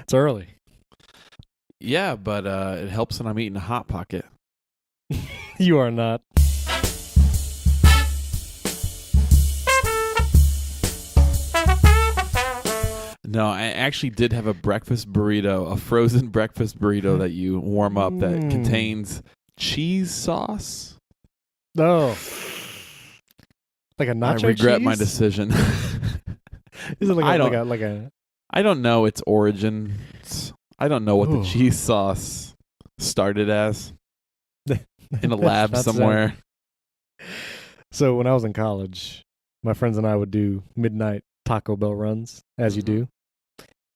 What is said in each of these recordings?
It's early. Yeah, but it helps when I'm eating a Hot Pocket. You are not. No, I actually did have a breakfast burrito, a frozen breakfast burrito that you warm up that contains cheese sauce. Oh. Like a nacho cheese? I regret my decision. Is it like a I don't know its origins. I don't know what the cheese sauce started as in a lab somewhere. So when I was in college, my friends and I would do midnight Taco Bell runs, as you do.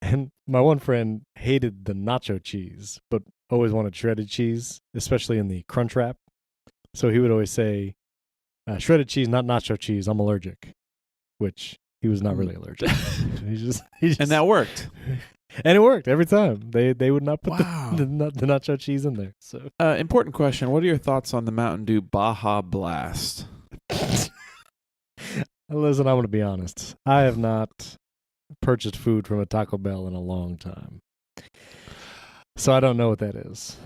And my one friend hated the nacho cheese, but always wanted shredded cheese, especially in the crunch wrap. So he would always say, shredded cheese, not nacho cheese, I'm allergic. Which he was not really allergic. he just and that worked. And it worked every time. They would not put the nacho cheese in there. So important question. What are your thoughts on the Mountain Dew Baja Blast? Listen, I'm going to be honest. I have not purchased food from a Taco Bell in a long time. So I don't know what that is.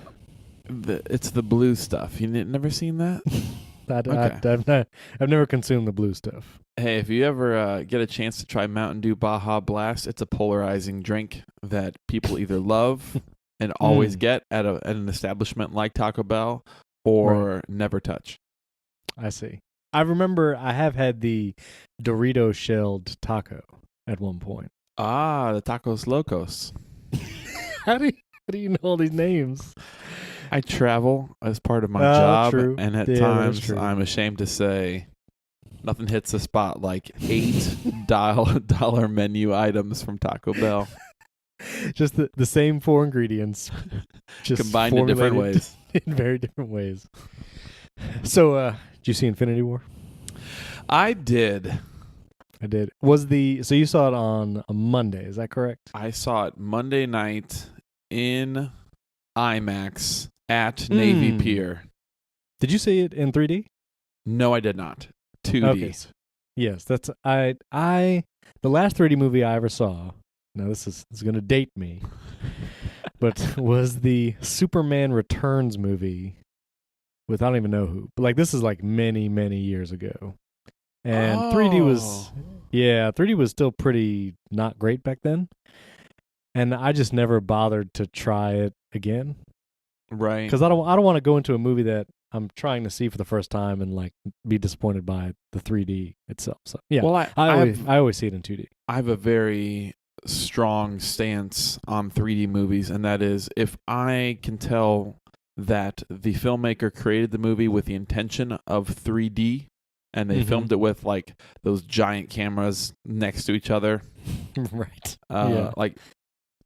It's the blue stuff. You never seen that? I've never consumed the blue stuff. Hey, if you ever get a chance to try Mountain Dew Baja Blast, it's a polarizing drink that people either love and always get at an establishment like Taco Bell or never touch. I see. I remember I have had the Dorito shelled taco at one point. Ah, the Tacos Locos. How do you know all these names? I travel as part of my job, true. And at times I'm ashamed to say nothing hits the spot like $8 menu items from Taco Bell. Just the same four ingredients, just combined in different ways. In very different ways. So, did you see Infinity War? I did. So you saw it on a Monday, is that correct? I saw it Monday night in IMAX at Navy Pier. Did you see it in 3D? No, I did not. 2D. Okay. Yes, that's the last 3D movie I ever saw. Now this is going to date me, but was the Superman Returns movie with I don't even know who. But like this is like many years ago, and 3D was still pretty not great back then, and I just never bothered to try it again. Right. Because I don't want to go into a movie that I'm trying to see for the first time and like be disappointed by the 3D itself. So yeah, well, I always see it in 2D. I have a very strong stance on 3D movies, and that is if I can tell that the filmmaker created the movie with the intention of 3D, and they filmed it with like those giant cameras next to each other, right? Like,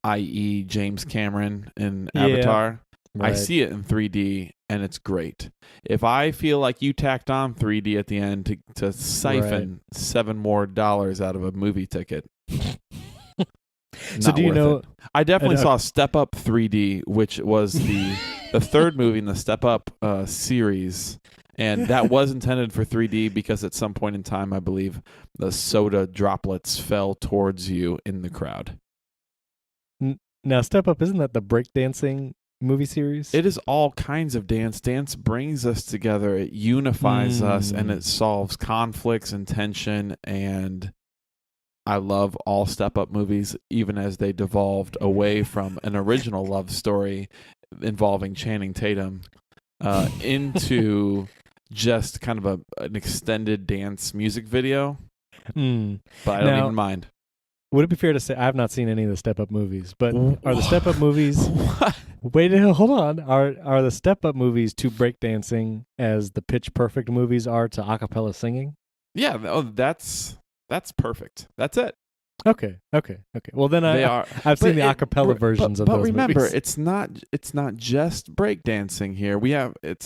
i.e., James Cameron in Avatar. Right. I see it in 3D, and it's great. If I feel like you tacked on 3D at the end to siphon $7 more out of a movie ticket, so do you know? I definitely saw Step Up 3D, which was the third movie in the Step Up series, and that was intended for 3D because at some point in time, I believe the soda droplets fell towards you in the crowd. Now, Step Up, isn't that the breakdancing movie series? It is all kinds of dance. Dance brings us together. It unifies us, and it solves conflicts and tension. And I love all Step-Up movies, even as they devolved away from an original love story involving Channing Tatum into just kind of an extended dance music video. But I don't even mind. Would it be fair to say I have not seen any of the Step Up movies, but are the Step Up movies? Wait, hold on. Are the Step Up movies to breakdancing as the Pitch Perfect movies are to a cappella singing? Yeah, that's perfect. That's it. Okay. Well, then I've seen the a cappella versions of those movies. But remember, it's not just breakdancing here. We have a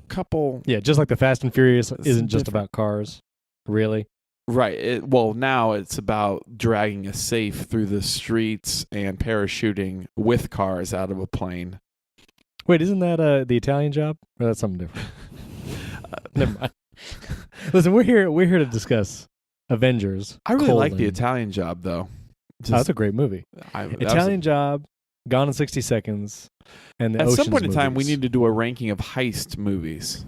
couple. Yeah, just like the Fast and Furious isn't just about cars, really. Right. Now it's about dragging a safe through the streets and parachuting with cars out of a plane. Wait, isn't that the Italian Job? Or that's something different? Never mind. Listen, we're here to discuss Avengers. I really like the Italian Job, though. That's a great movie. Italian Job, Gone in 60 Seconds, and the Ocean's At some point in time, we movies. need to do a ranking of heist movies.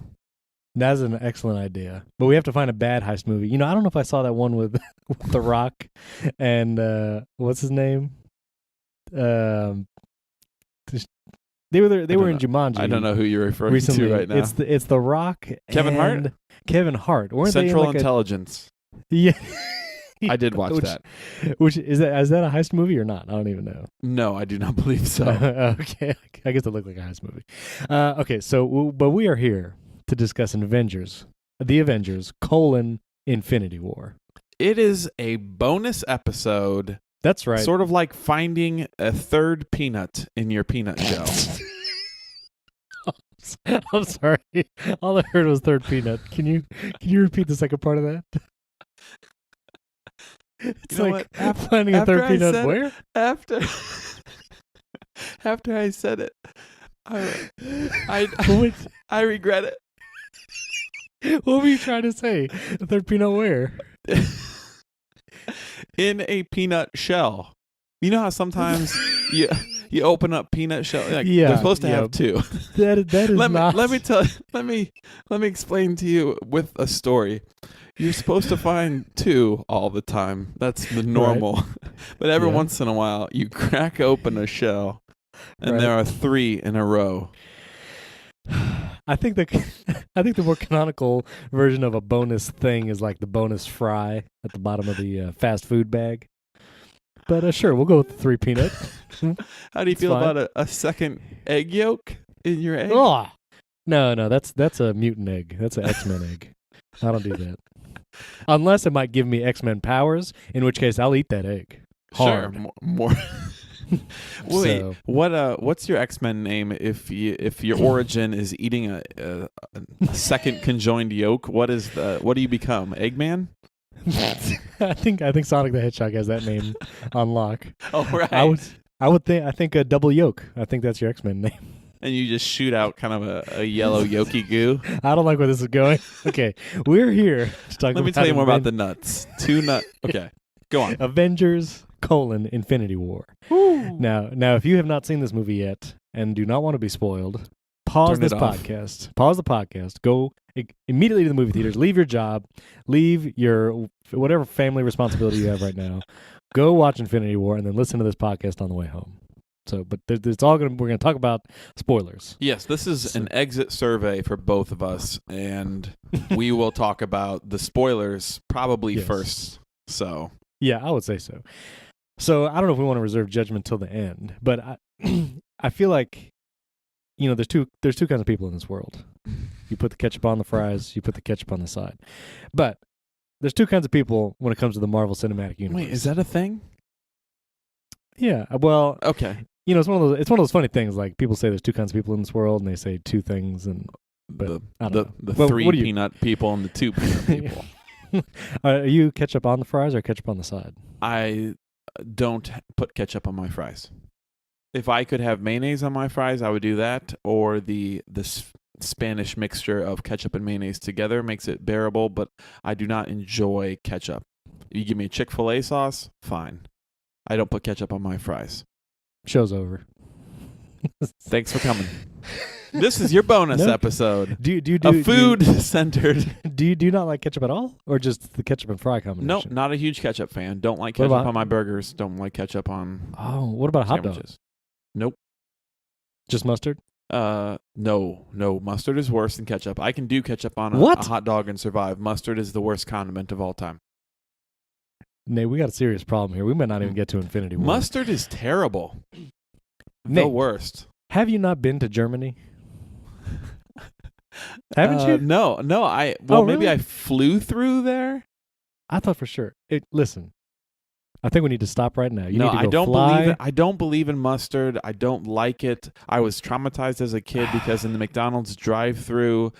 That's an excellent idea. But we have to find a bad heist movie. I don't know if I saw that one with The Rock and what's his name? They were in Jumanji. I don't know who you're referring recently. to right now. It's The Rock. Kevin Hart? Kevin Hart. Weren't Central they in Intelligence. Yeah. I did watch that. Which is that a heist movie or not? I don't even know. No, I do not believe so. Okay. I guess it looked like a heist movie. Okay, but we are here to discuss The Avengers, Infinity War. It is a bonus episode. That's right. Sort of like finding a third peanut in your peanut shell. I'm sorry. All I heard was third peanut. Can you repeat the second part of that? It's like finding a third peanut where? After I said it, I regret it. What were you trying to say? The third peanut where? In a peanut shell. You know how sometimes you open up peanut shell. They're supposed to have two. That is not. Let me explain to you with a story. You're supposed to find two all the time. That's the normal. Right. But every once in a while, you crack open a shell, and there are three in a row. I think the more canonical version of a bonus thing is like the bonus fry at the bottom of the fast food bag. But sure, we'll go with the three peanut. How do you feel about a second egg yolk in your egg? Oh, no, that's a mutant egg. That's an X-Men egg. I don't do that. Unless it might give me X-Men powers, in which case I'll eat that egg. Hard. Sure, more. Wait, what's your X-Men name if your origin is eating a second conjoined yolk? What do you become? Eggman? I think Sonic the Hedgehog has that name on lock. Oh right. I think a double yolk. I think that's your X-Men name. And you just shoot out kind of a yellow yolky goo. I don't like where this is going. Okay, we're here to talk. Let me tell you more about the nuts. Okay, go on. Avengers: Infinity War. Woo. Now, if you have not seen this movie yet and do not want to be spoiled, pause this podcast. Pause the podcast. Go immediately to the movie theaters. Leave your job. Leave your whatever family responsibility you have right now. Go watch Infinity War and then listen to this podcast on the way home. So, but it's all we're going to talk about spoilers. Yes, this is an exit survey for both of us, and we will talk about the spoilers probably first. So, yeah, I would say so. So, I don't know if we want to reserve judgment till the end, but I feel like there's two kinds of people in this world. You put the ketchup on the fries, you put the ketchup on the side. But there's two kinds of people when it comes to the Marvel Cinematic Universe. Wait, is that a thing? Yeah. Well, okay. It's one of those funny things. Like people say, there's two kinds of people in this world, and they say two things, but the three peanut people and the two peanut people. Are you ketchup on the fries or ketchup on the side? I don't put ketchup on my fries. If I could have mayonnaise on my fries, I would do that. Or the Spanish mixture of ketchup and mayonnaise together makes it bearable. But I do not enjoy ketchup. You give me a Chick-fil-A sauce, fine. I don't put ketchup on my fries. Show's over. Thanks for coming. This is your bonus episode. Do you food-centered. Do you not like ketchup at all, or just the ketchup and fry combination? Nope, not a huge ketchup fan. Don't like ketchup on my burgers. Don't like ketchup on. Oh, what about hot dogs? Nope. Just mustard? No. Mustard is worse than ketchup. I can do ketchup on a hot dog and survive. Mustard is the worst condiment of all time. Nate, we got a serious problem here. We might not even get to Infinity War. Mustard is terrible. The worst. Have you not been to Germany? Haven't you? No. Maybe I flew through there. I thought for sure. Listen, I think we need to stop right now. I don't believe in mustard. I don't like it. I was traumatized as a kid because in the McDonald's drive-thru,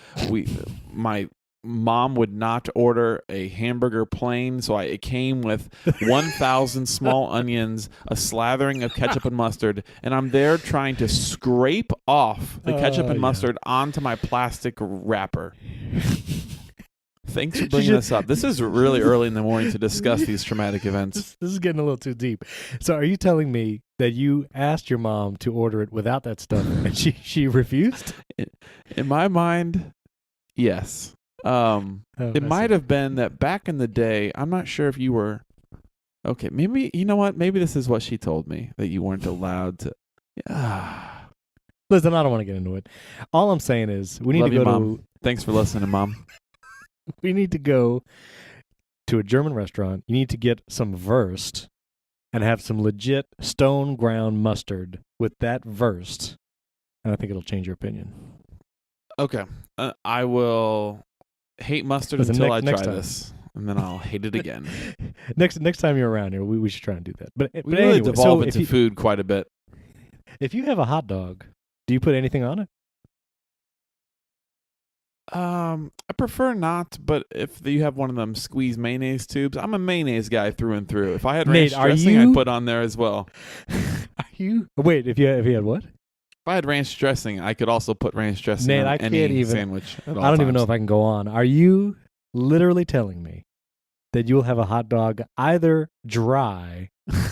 my mom would not order a hamburger plain, so it came with 1,000 small onions, a slathering of ketchup and mustard, and I'm there trying to scrape off the ketchup and mustard onto my plastic wrapper. Thanks for bringing this up. This is really early in the morning to discuss these traumatic events. This is getting a little too deep. So are you telling me that you asked your mom to order it without that stuff and she refused? In my mind, yes. It might have been that back in the day, I'm not sure if you were... Okay, maybe, you know what? Maybe this is what she told me, that you weren't allowed to... Listen, I don't want to get into it. All I'm saying is we need Love to you, go Mom. to... Thanks for listening, Mom. We need to go to a German restaurant. You need to get some Wurst and have some legit stone ground mustard with that Wurst. And I think it'll change your opinion. Okay. I will hate mustard until I try this. And then I'll hate it again. Next time you're around here, we should try and do that. But we really anyway, devolve into food quite a bit. If you have a hot dog, do you put anything on it? I prefer not, but if you have one of them squeeze mayonnaise tubes, I'm a mayonnaise guy through and through. If I had ranch dressing, I'd put on there as well. Are you? Wait, if you had what? If I had ranch dressing, I could also put ranch dressing Nate, on I any can't even, sandwich at all I don't times. even know if I can go on. Are you literally telling me that you'll have a hot dog either dry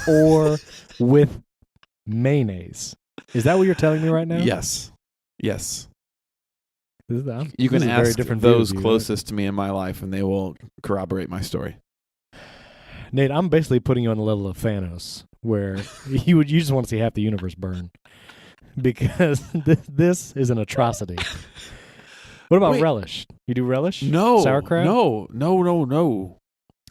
or with mayonnaise? Is that what you're telling me right now? Yes. You This can is a ask very different those view of you, closest to me in my life, and they will corroborate my story. Nate, I'm basically putting you on the level of Thanos, where you just want to see half the universe burn, because this is an atrocity. What about relish? You do relish? No. Sauerkraut? No.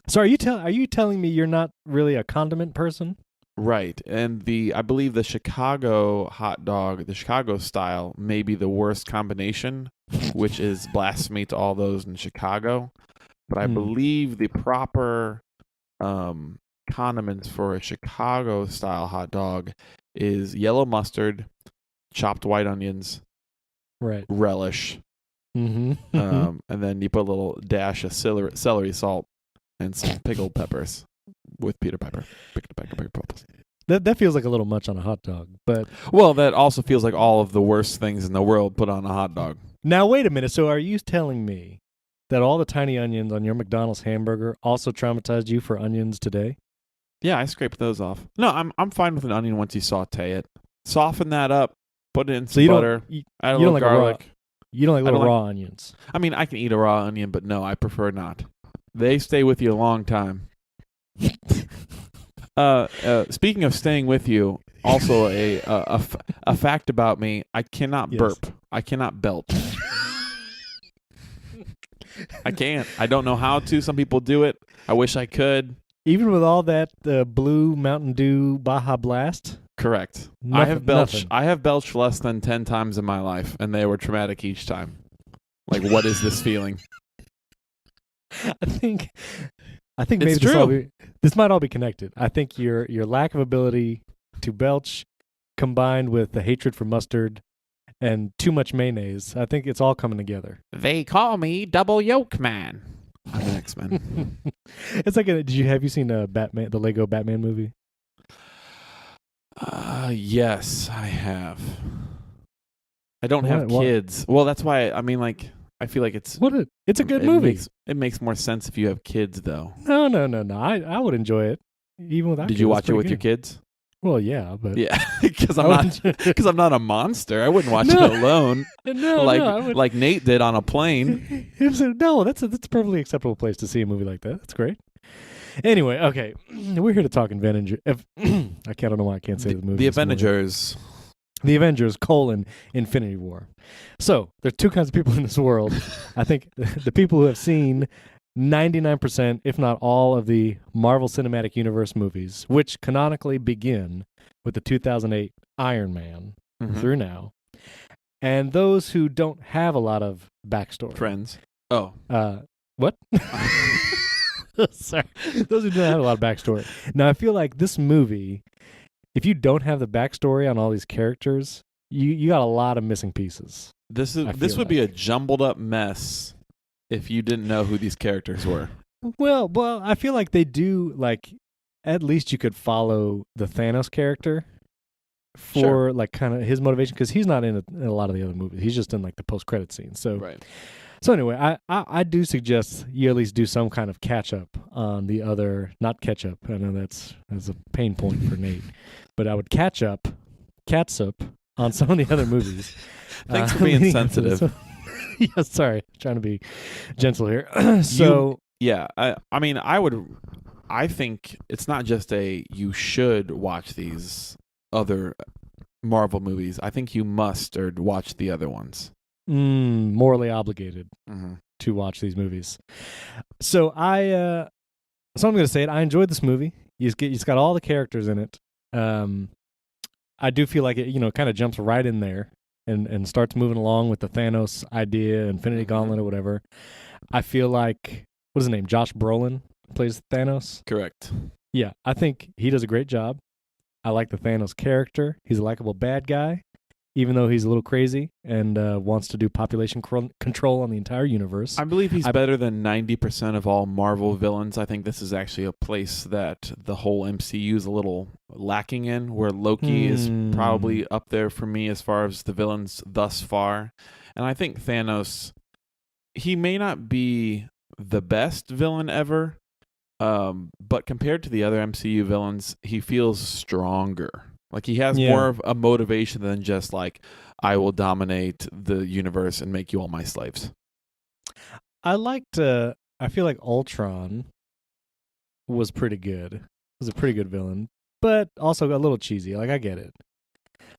So are you telling me you're not really a condiment person? Right. And I believe the Chicago hot dog, the Chicago style, may be the worst combination, which is blasphemy to all those in Chicago. But I believe the proper condiments for a Chicago style hot dog is yellow mustard, chopped white onions, right, relish, and then you put a little dash of celery salt and some pickled peppers. With Peter Piper. That feels like a little much on a hot dog, but that also feels like all of the worst things in the world put on a hot dog. Now wait a minute. So are you telling me that all the tiny onions on your McDonald's hamburger also traumatized you for onions today? Yeah, I scraped those off. No, I'm fine with an onion once you saute it. Soften that up. Put it in some butter. Add a little garlic. You don't like raw onions. I mean, I can eat a raw onion, but no, I prefer not. They stay with you a long time. Speaking of staying with you, also a fact about me: I cannot burp. I cannot belch. I can't. I don't know how to. Some people do it. I wish I could. Even with all that blue Mountain Dew Baja Blast. Correct. Nothing. I have belched less than 10 times in my life, and they were traumatic each time. Like, what is this feeling? I think maybe it's true. This might all be connected. I think your lack of ability to belch combined with the hatred for mustard and too much mayonnaise, I think it's all coming together. They call me Double Yolk Man. I'm an X-Men. It's like have you seen Batman, the Lego Batman movie? Yes, I have. I don't have kids. Well, that's why I feel like it's a good movie. It makes more sense if you have kids, though. No. I would enjoy it even without. Did you watch it with your kids? Well, yeah, but because I'm not a monster. I wouldn't watch it alone. Like Nate did on a plane. No, that's a perfectly acceptable place to see a movie like that. That's great. Anyway, okay, we're here to talk Avengers. I don't know why I can't say the movie. The Avengers. The Avengers, Infinity War. So, there are two kinds of people in this world. I think the people who have seen 99%, if not all, of the Marvel Cinematic Universe movies, which canonically begin with the 2008 Iron Man through now, and those who don't have a lot of backstory. Friends. Oh. What? Sorry. Those who don't have a lot of backstory. Now, I feel like this movie, if you don't have the backstory on all these characters, you got a lot of missing pieces. This would be a jumbled up mess if you didn't know who these characters were. Well, I feel like they do, like, at least you could follow the Thanos character for like kind of his motivation, because he's not in a lot of the other movies. He's just in like the post-credit scene. So right. So anyway, I do suggest you at least do some kind of catch up on the other, not ketchup. I know that's a pain point for Nate, but I would catch up on some of the other movies. Thanks for being sensitive. Yeah, sorry, trying to be gentle here. So I think it's not just you should watch these other Marvel movies. I think you must or watch the other ones. Morally obligated to watch these movies. So I'm going to say it. I enjoyed this movie. It's got all the characters in it. I do feel like it, kind of jumps right in there and starts moving along with the Thanos idea, Infinity Gauntlet or whatever. I feel like, what is his name? Josh Brolin plays Thanos. Correct. Yeah, I think he does a great job. I like the Thanos character. He's a likable bad guy, even though he's a little crazy and wants to do population control on the entire universe. I believe he's better than 90% of all Marvel villains. I think this is actually a place that the whole MCU is a little lacking in, where Loki is probably up there for me as far as the villains thus far. And I think Thanos, he may not be the best villain ever, but compared to the other MCU villains, he feels stronger. Like, he has more of a motivation than just like, I will dominate the universe and make you all my slaves. I feel like Ultron was pretty good. It was a pretty good villain, but also a little cheesy. Like, I get it.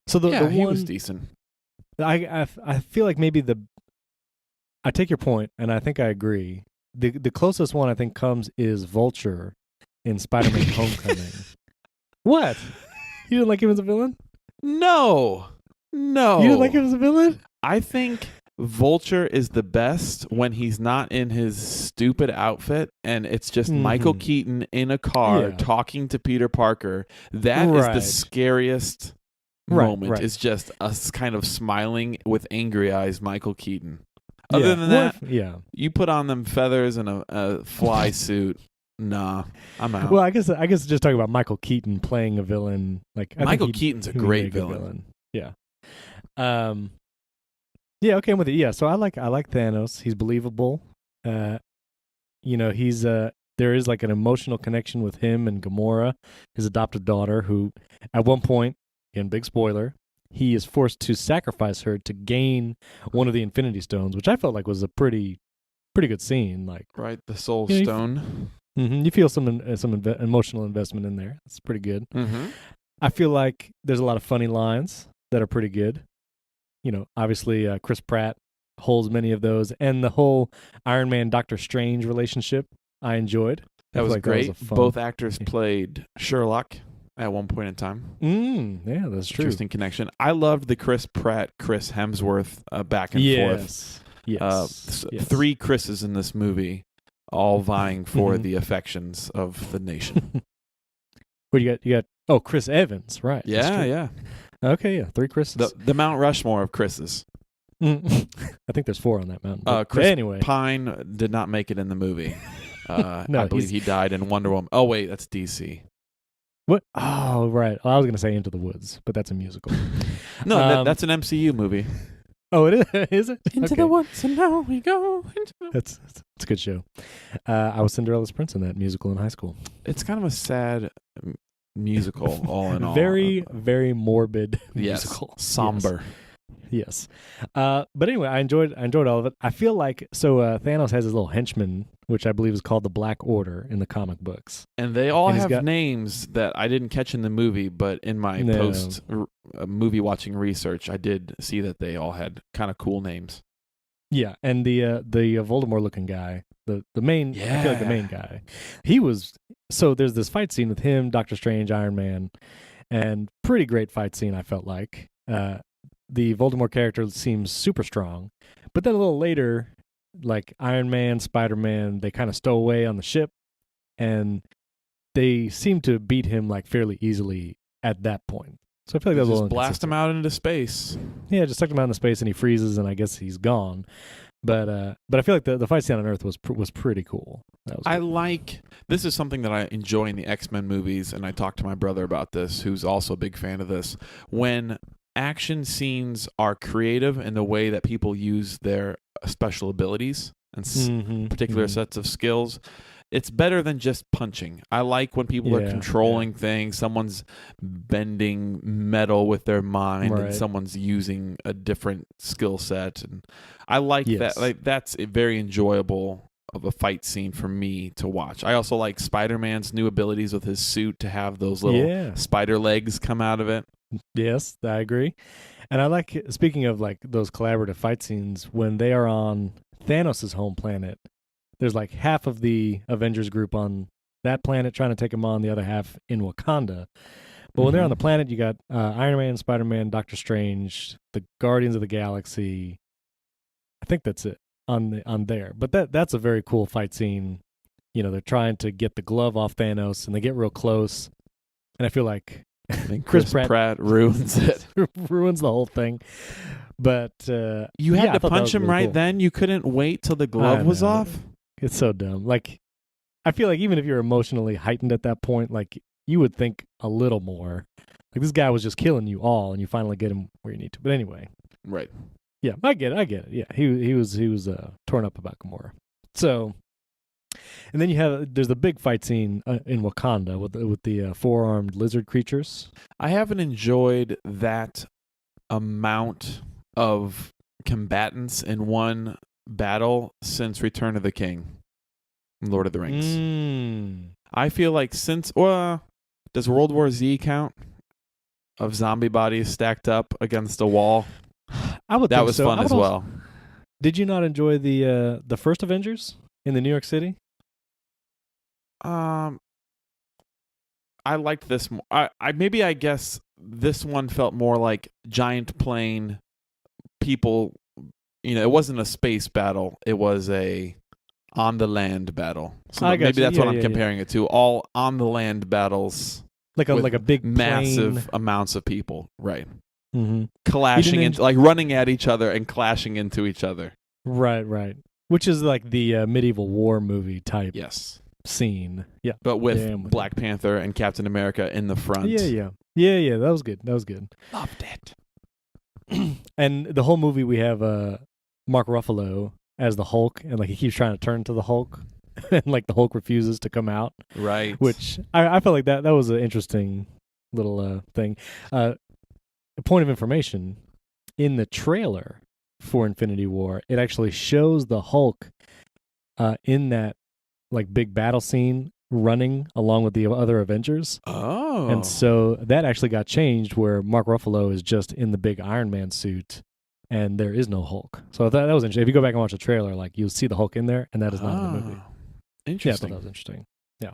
So he was decent. I feel like maybe I take your point, and I think I agree. The closest one I think is Vulture in Spider-Man Homecoming. What? You didn't like him as a villain? No. You didn't like him as a villain? I think Vulture is the best when he's not in his stupid outfit and it's just Michael Keaton in a car talking to Peter Parker. That is the scariest moment. Right. It's just us kind of smiling with angry eyes, Michael Keaton. Other than that, you put on them feathers and a fly suit. Nah, I'm out. Well, I guess just talking about Michael Keaton playing a villain. Like, Michael Keaton's a great villain. Yeah. Yeah. Okay, I'm with it. Yeah. So I like Thanos. He's believable. He's there is like an emotional connection with him and Gamora, his adopted daughter, who at one point, again, big spoiler, he is forced to sacrifice her to gain one of the Infinity Stones, which I felt like was a pretty good scene. Like, right, the Soul Stone. You feel some emotional investment in there. It's pretty good. Mm-hmm. I feel like there's a lot of funny lines that are pretty good. Obviously Chris Pratt holds many of those, and the whole Iron Man Doctor Strange relationship I enjoyed. That was great. Both actors played Sherlock at one point in time. Yeah, that's true. Interesting connection. I loved the Chris Pratt, Chris Hemsworth back and forth. Yes. 3 Chris's in this movie, all vying for the affections of the nation. What you got? Oh, Chris Evans, right? Yeah. Okay, 3 Chris's. The Mount Rushmore of Chris's. I think there's 4 on that mountain. Chris anyway, Pine did not make it in the movie. I believe he died in Wonder Woman. Oh wait, that's DC. What? Oh, right. Well, I was going to say Into the Woods, but that's a musical. No, that's an MCU movie. Oh, it is? Is it? Into the woods, and now we go. It's a good show. I was Cinderella's Prince in that musical in high school. It's kind of a sad musical, all in all. Very, very morbid musical. Somber. Yes. But anyway, I enjoyed all of it. I feel like Thanos has his little henchman, which I believe is called the Black Order in the comic books. And they all have names that I didn't catch in the movie, but in my post movie watching research, I did see that they all had kind of cool names. Yeah, and the Voldemort looking guy, the main, I feel like the main guy, he was. So there's this fight scene with him, Doctor Strange, Iron Man, and pretty great fight scene. I felt like the Voldemort character seems super strong, but then a little later, like Iron Man, Spider-Man, they kind of stow away on the ship, and they seem to beat him like fairly easily at that point. So I feel like that was a little blast him out into space. Yeah, just sucked him out into space, and he freezes, and I guess he's gone. But I feel like the fight scene on Earth was pretty cool. This is something that I enjoy in the X-Men movies, and I talked to my brother about this, who's also a big fan of this. When action scenes are creative in the way that people use their special abilities and particular sets of skills, it's better than just punching. I like when people are controlling things, someone's bending metal with their mind, and someone's using a different skill set. And I like that. Like, that's a very enjoyable of a fight scene for me to watch. I also like Spider-Man's new abilities with his suit to have those little spider legs come out of it. Yes, I agree. And I like, speaking of like those collaborative fight scenes, when they are on Thanos' home planet, there's like half of the Avengers group on that planet trying to take him on, the other half in Wakanda. But when they're on the planet, you got Iron Man, Spider-Man, Doctor Strange, the Guardians of the Galaxy. I think that's it on there. But that's a very cool fight scene. You know, they're trying to get the glove off Thanos, and they get real close. And I feel like Chris Pratt ruins it. Ruins the whole thing. But you had to punch him really cool. Then? You couldn't wait till the glove was off? It's so dumb. Like, I feel like even if you're emotionally heightened at that point, like, you would think a little more. Like, this guy was just killing you all, and you finally get him where you need to. But anyway. Right. Yeah, I get it. Yeah, he was torn up about Gamora. So, and then there's the big fight scene in Wakanda with the four-armed lizard creatures. I haven't enjoyed that amount of combatants in one battle since Return of the King, Lord of the Rings. I feel like does World War Z count? Of zombie bodies stacked up against a wall. That was fun as well. Did you not enjoy the first Avengers in the New York City? I liked this more. I guess this one felt more like giant plane people. You know, it wasn't a space battle. It was a on the land battle. So maybe that's what I'm comparing it to. All on the land battles, like a big massive plane. Amounts of people, right? Clashing into, like running at each other and clashing into each other. Right. Which is like the medieval war movie type. Yes. Scene. Yeah. But with Black Panther and Captain America in the front. Yeah. That was good. Loved it. And the whole movie we have Mark Ruffalo as the Hulk, and like he keeps trying to turn to the Hulk, and like the Hulk refuses to come out. Right. Which I felt like that was an interesting little thing. A point of information, in the trailer for Infinity War, it actually shows the Hulk in that like big battle scene running along with the other Avengers. Oh. And so that actually got changed where Mark Ruffalo is just in the big Iron Man suit and there is no Hulk. So that was interesting. If you go back and watch the trailer, like you'll see the Hulk in there and that is not in the movie. Interesting. Yeah, I thought that was interesting. Yeah.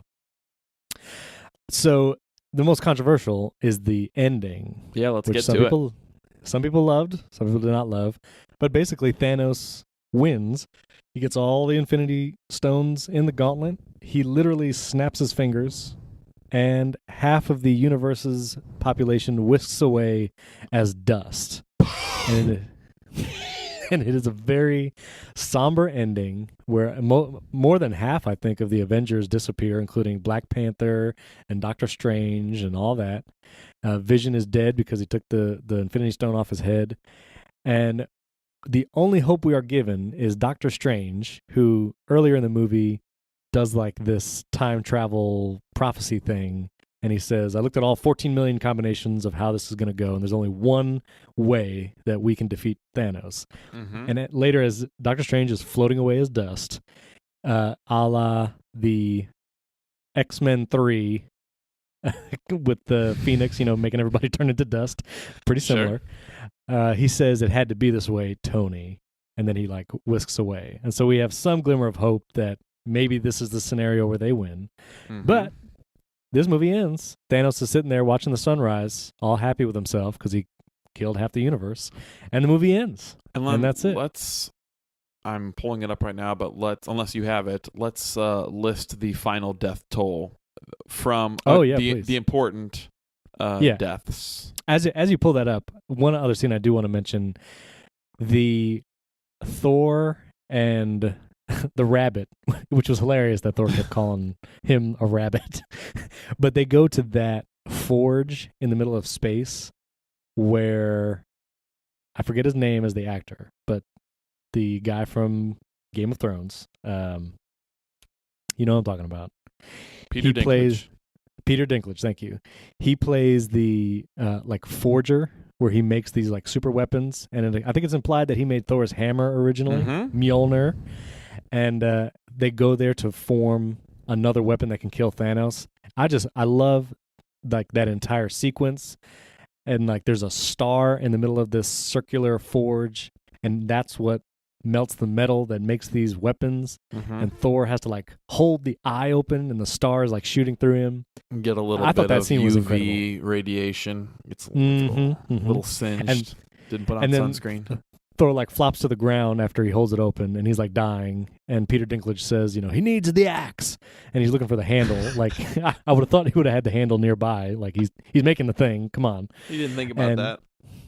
So the most controversial is the ending. Yeah, let's get to it. Some people loved, some people did not love. But basically Thanos wins. He gets all the Infinity Stones in the gauntlet. He literally snaps his fingers, and half of the universe's population whisks away as dust. And it is a very somber ending where more than half, I think, of the Avengers disappear, including Black Panther and Doctor Strange and all that. Vision is dead because he took the Infinity Stone off his head. And the only hope we are given is Doctor Strange, who earlier in the movie does like this time travel prophecy thing. And he says, I looked at all 14 million combinations of how this is going to go, and there's only one way that we can defeat Thanos. And later, as Doctor Strange is floating away as dust, a la the X-Men 3 with the Phoenix, making everybody turn into dust. Pretty similar. Sure. He says it had to be this way, Tony. And then he like whisks away. And so we have some glimmer of hope that maybe this is the scenario where they win. But this movie ends. Thanos is sitting there watching the sunrise, all happy with himself because he killed half the universe. And the movie ends. And that's it. I'm pulling it up right now, but unless you have it, let's list the final death toll from the important deaths. As you pull that up, one other scene I do want to mention, the Thor and the rabbit, which was hilarious that Thor kept calling him a rabbit. But they go to that forge in the middle of space, where I forget his name as the actor, but the guy from Game of Thrones, you know what I'm talking about. Peter Dinklage. Plays Peter Dinklage. Thank you. He plays the like forger, where he makes these like super weapons, and I think it's implied that he made Thor's hammer originally, Mjolnir, and they go there to form another weapon that can kill Thanos. I love like that entire sequence, and like there's a star in the middle of this circular forge, and that's what melts the metal that makes these weapons, and Thor has to like hold the eye open, and the star is like shooting through him. Get a little bit of UV radiation. It's a little singed. And, didn't put on sunscreen. Thor like flops to the ground after he holds it open, and he's like dying. And Peter Dinklage says, he needs the axe, and he's looking for the handle. Like I would have thought he would have had the handle nearby. Like he's making the thing. Come on. He didn't think about that.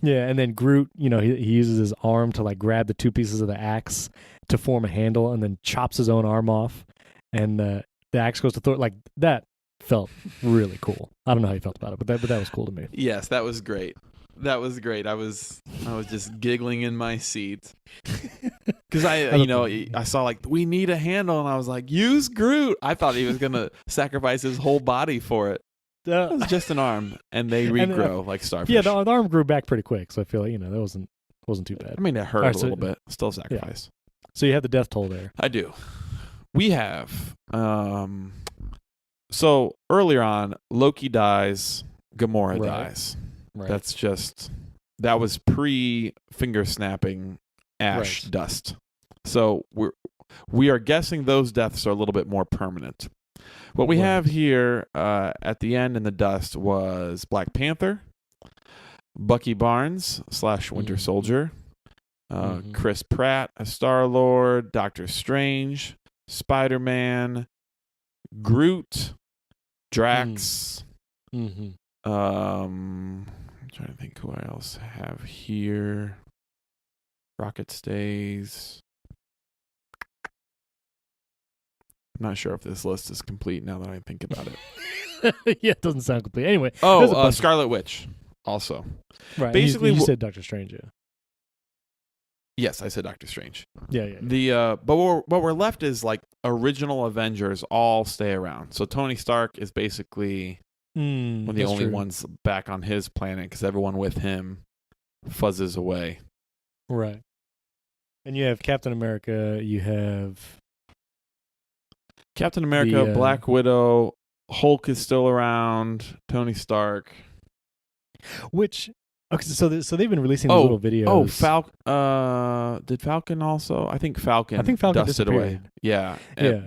Yeah, and then Groot, he uses his arm to like grab the two pieces of the axe to form a handle, and then chops his own arm off, and the axe goes to Thor. Like that felt really cool. I don't know how you felt about it, but that was cool to me. Yes, that was great. That was great. I was just giggling in my seat because I saw like we need a handle, and I was like, use Groot. I thought he was gonna sacrifice his whole body for it. It was just an arm, and they regrow like starfish. Yeah, the arm grew back pretty quick, so I feel like that wasn't too bad. I mean, it hurt a little bit. Still sacrifice. Yeah. So you have the death toll there. I do. We have. So earlier on, Loki dies, Gamora dies. Right. That was pre-finger snapping ash dust. So we are guessing those deaths are a little bit more permanent. What we have here at the end in the dust was Black Panther, Bucky Barnes / Winter Soldier, Chris Pratt as Star-Lord, Doctor Strange, Spider-Man, Groot, Drax. I'm trying to think who I else have here. Rocket stays. I'm not sure if this list is complete now that I think about it. Yeah, it doesn't sound complete. Anyway. Scarlet Witch also. Right. Basically, you said Doctor Strange. Yeah. Yes, I said Doctor Strange. Yeah. But what we're left is like original Avengers all stay around. So Tony Stark is basically one of the only ones back on his planet because everyone with him fuzzes away. Right. And you have Captain America. You have Captain America, Black Widow, Hulk is still around, Tony Stark. Which, okay, so they've been rreleasing these little videos. Did Falcon also? I think Falcon dusted away. Yeah.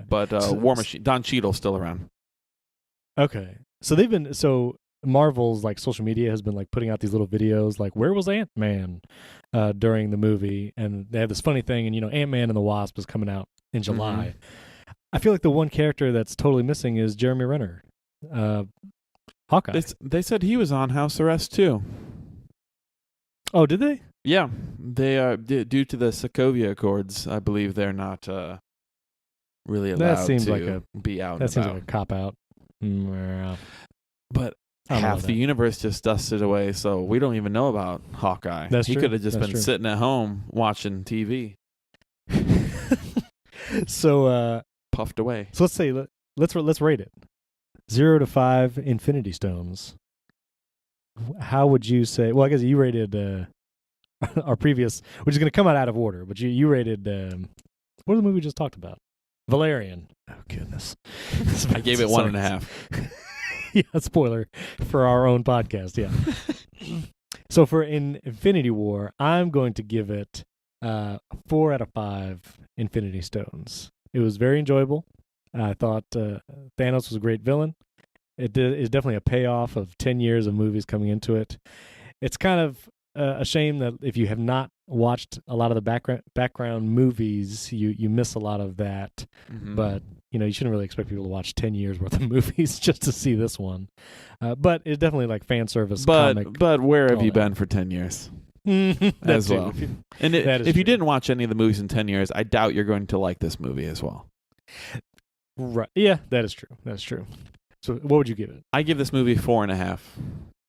But War Machine, Don Cheadle's still around. Okay. So Marvel's like social media has been like putting out these little videos like, where was Ant-Man during the movie? And they have this funny thing, and Ant-Man and the Wasp is coming out in July. I feel like the one character that's totally missing is Jeremy Renner, Hawkeye. They said he was on house arrest too. Oh, did they? Yeah, they are due to the Sokovia Accords. I believe they're not really allowed to be out. That seems like a cop out. But half the universe just dusted away, so we don't even know about Hawkeye. He could have just been sitting at home watching TV. So puffed away. So let's rate it 0 to 5 Infinity Stones. How would you say? Well, I guess you rated our previous, which is going to come out of order, but you rated what was the movie we just talked about? Valerian. Oh goodness, I gave it 1.5. Yeah, spoiler for our own podcast. Yeah. So for Infinity War, I'm going to give it 4 out of 5 Infinity Stones. It was very enjoyable. I thought Thanos was a great villain. It is definitely a payoff of 10 years of movies coming into it. It's kind of a shame that if you have not watched a lot of the background movies, you miss a lot of that. But you shouldn't really expect people to watch 10 years worth of movies just to see this one. But it's definitely like fan service. Comic. But where have you been for 10 years? As well. If you didn't watch any of the movies in 10 years, I doubt you're going to like this movie as well. Right. Yeah, that is true. That's true. So what would you give it? I give this movie 4.5.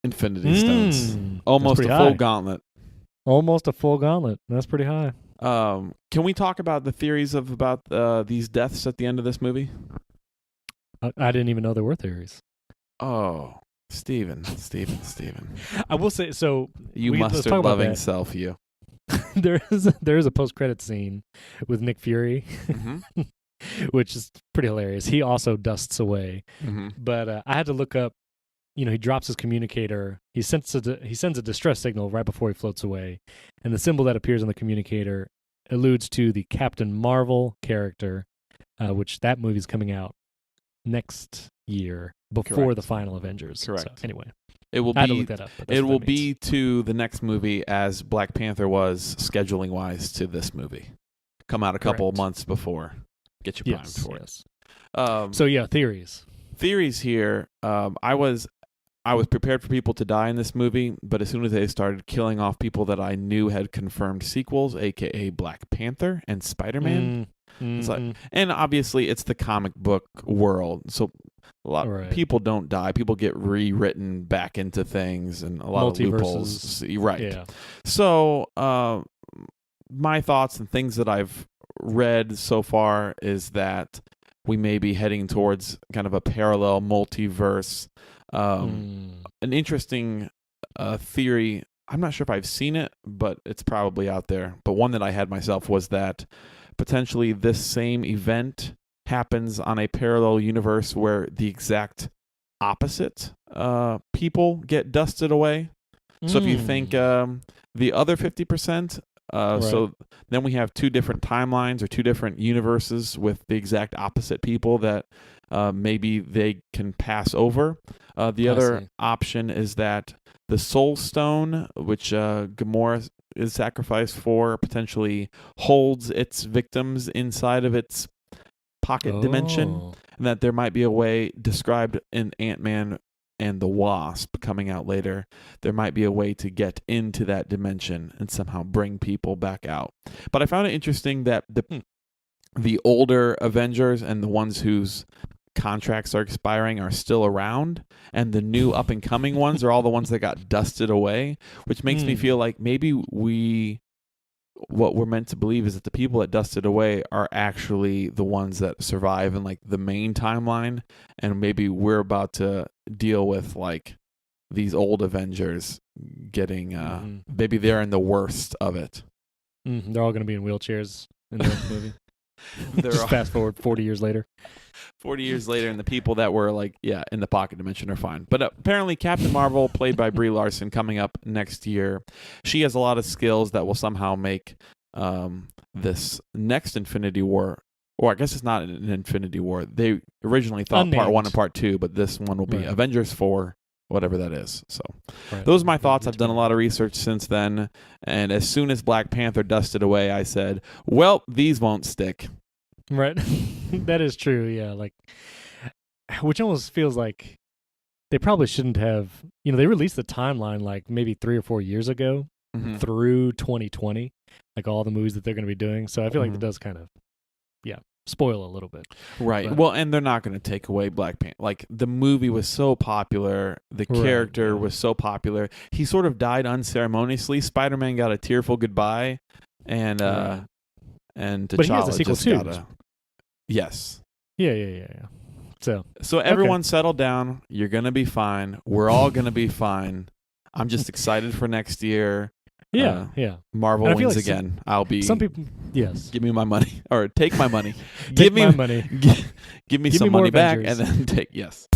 Infinity Stones. Almost a pretty full high. gauntlet. Almost a full gauntlet. That's pretty high. Can we talk about the theories about these deaths at the end of this movie? I didn't even know there were theories. Oh, Steven. I will say, so You let's mustard talk about loving that. self, you. there is a post-credit scene with Nick Fury, Mm-hmm. which is pretty hilarious. He also dusts away. Mm-hmm. But I had to look up, he drops his communicator. He sends a distress signal right before he floats away. And the symbol that appears on the communicator alludes to the Captain Marvel character, which that movie's coming out next year before Correct. the final Avengers. Correct. So, anyway, It will I had to be look that up. But that's it what will that means. be to the next movie as Black Panther was scheduling wise to this movie. Come out a couple of Correct. months before. Get you primed for Yes. it. So yeah, theories. Theories here. I was prepared for people to die in this movie, but as soon as they started killing off people that I knew had confirmed sequels, aka Black Panther and Spider-Man, it's like, and obviously it's the comic book world, so a lot of people don't die. People get rewritten back into things, and a lot of loopholes. Right. Yeah. So my thoughts and things that I've read so far is that we may be heading towards kind of a parallel multiverse. An interesting theory, I'm not sure if I've seen it, but it's probably out there. But one that I had myself was that potentially this same event happens on a parallel universe where the exact opposite people get dusted away. So if you think the other 50%, so then we have two different timelines or two different universes with the exact opposite people that maybe they can pass over. The other option is that the Soul Stone, which Gamora is sacrificed for, potentially holds its victims inside of its pocket dimension, and that there might be a way described in Ant-Man and the Wasp coming out later. There might be a way to get into that dimension and somehow bring people back out. But I found it interesting that the older Avengers and the ones whose contracts are expiring are still around, and the new up-and-coming ones are all the ones that got dusted away, which makes me feel like maybe what we're meant to believe is that the people that dusted away are actually the ones that survive in like the main timeline, and maybe we're about to deal with like these old Avengers getting maybe they're in the worst of it. They're all going to be in wheelchairs in the next movie. They're Just fast forward 40 years later. 40 years later, and the people that were like, in the pocket dimension are fine. But apparently Captain Marvel, played by Brie Larson, coming up next year, she has a lot of skills that will somehow make this next Infinity War, or I guess it's not an Infinity War. They originally thought Unnamed. Part 1 and Part 2, but this one will be Right. Avengers 4, whatever that is. So those are my thoughts. I've done a lot of research since then, and as soon as Black Panther dusted away, I said, well, these won't stick. Right. That is true, yeah. Like, which almost feels like they probably shouldn't have, they released the timeline like maybe 3 or 4 years ago through 2020, like all the movies that they're going to be doing. So I feel like it does kind of, spoil a little bit. Right. But, well, and they're not going to take away Black Panther. Like, the movie was so popular. The character was so popular. He sort of died unceremoniously. Spider-Man got a tearful goodbye, and T'Challa but he has a sequel just too. got a... Yes. Yeah. So everyone settle down. You're going to be fine. We're all going to be fine. I'm just excited for next year. Yeah. Marvel And I feel wins like again. I'll be... Some people, yes. Give me my money. Or take my money. Give me my money. Give me some more money back, Avengers. and then take... Yes.